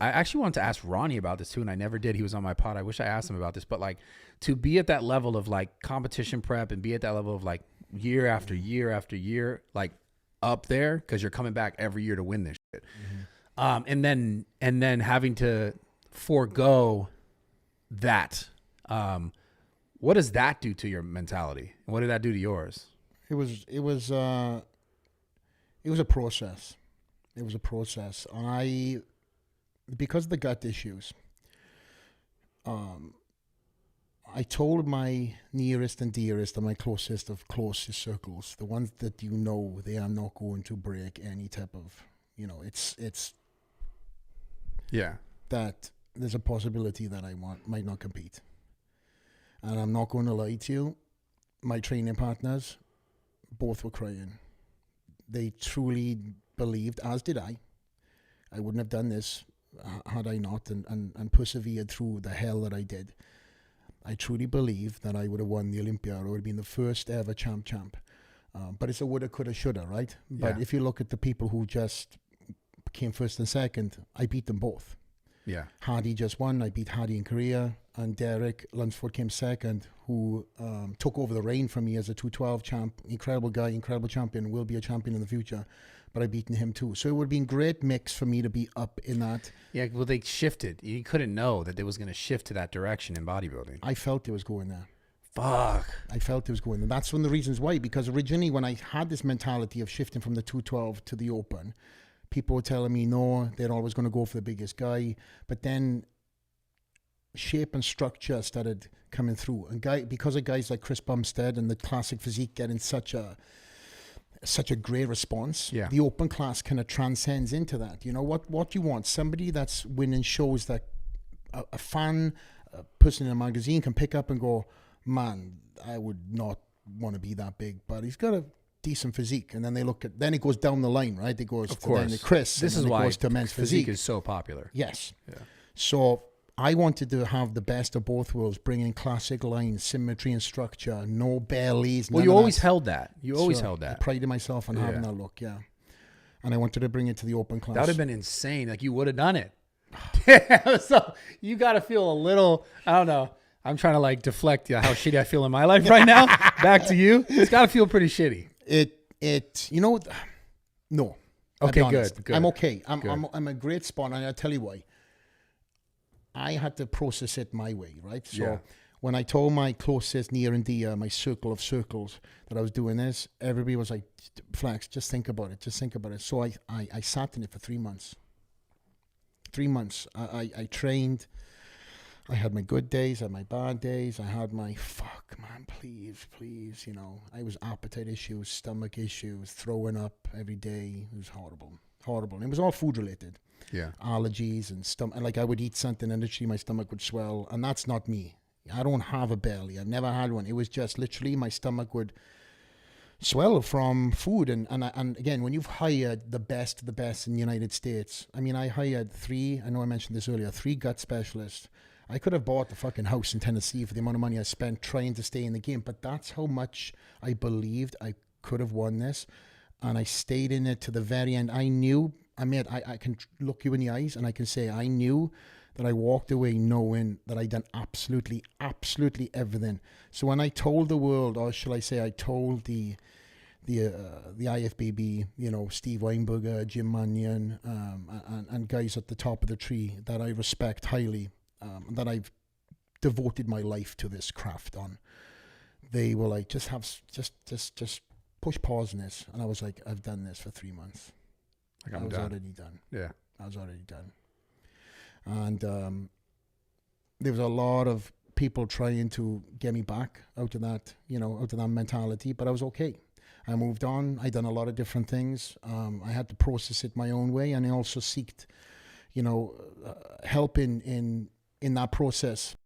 I actually wanted to ask Ronnie about this too, and I never did. He was on my pod. I wish I asked him about this, but like to be at that level of like competition prep and be at that level of like year after year after year, like up there, because you're coming back every year to win this shit. And then having to forego that. What does that do to your mentality? What did that do to yours? It was a process. It was a process. Because of the gut issues, I told my nearest and dearest and my closest of closest circles, the ones that you know they are not going to break any type of, it's that there's a possibility that I might not compete. And I'm not going to lie to you, my training partners, both were crying. They truly believed, as did I wouldn't have done this had I not and persevered through the hell that I did. I truly believe that I would have won the Olympia. I would have been the first ever champ. But it's a woulda, coulda, shoulda, right? Yeah. But if you look at the people who just came first and second, I beat them both. Yeah. Hardy just won. I beat Hardy in Korea. And Derek Lunsford came second, who took over the reign from me as a 212 champ. Incredible guy, incredible champion, will be a champion in the future. But I've beaten him too. So it would have been great mix for me to be up in that. Yeah, well, they shifted. You couldn't know that it was going to shift to that direction in bodybuilding. I felt it was going there. Fuck. I felt it was going there. That's one of the reasons why. Because originally when I had this mentality of shifting from the 212 to the open, people were telling me, no, they're always going to go for the biggest guy. But then shape and structure started coming through. And because of guys like Chris Bumstead and the classic physique getting such a great response, the open class kind of transcends into that. You know, what you want? Somebody that's winning shows that a fan, a person in a magazine can pick up and go, man, I would not want to be that big, but he's got a decent physique. And then then it goes down the line, right? It goes of course. Then to Chris. This is why it goes to men's physique is so popular. Yes. Yeah. So I wanted to have the best of both worlds, bring in classic lines, symmetry and structure, no bellies. Well, you always held that. You always held that. I prided myself on having that look, yeah. And I wanted to bring it to the open class. That would have been insane. Like, you would have done it. So you got to feel a little, I don't know. I'm trying to like deflect how shitty I feel in my life right now. Back to you. It's got to feel pretty shitty. No. Okay, good. I'm okay. I'm a great spot, and I'll tell you why. I had to process it my way, right? So when I told my closest near and dear, my circle of circles, that I was doing this, everybody was like, Flax, just think about it. Just think about it. So I sat in it for 3 months. 3 months. I trained. I had my good days, I had my bad days. I had my, fuck, man, please. You know, I was appetite issues, stomach issues, throwing up every day. It was horrible. And it was all food related. Yeah. Allergies and stomach. And like I would eat something and literally my stomach would swell. And that's not me. I don't have a belly. I've never had one. It was just literally my stomach would swell from food. And again, when you've hired the best in the United States, I mean, I hired I know I mentioned this earlier, 3 gut specialists. I could have bought the fucking house in Tennessee for the amount of money I spent trying to stay in the game. But that's how much I believed I could have won this. And I stayed in it to the very end. I knew, I can look you in the eyes and I can say I knew that I walked away knowing that I'd done absolutely everything. So when I told the world, or shall I say I told the IFBB, you know, Steve Weinberger, Jim Mannion, and guys at the top of the tree that I respect highly, that I've devoted my life to this craft on, they were like, just push pause on this. And I was like, I've done this for 3 months. Like, I was already done. Yeah. I was already done. And there was a lot of people trying to get me back out of that mentality, but I was okay. I moved on. I done a lot of different things. I had to process it my own way, and I also seeked, help in that process.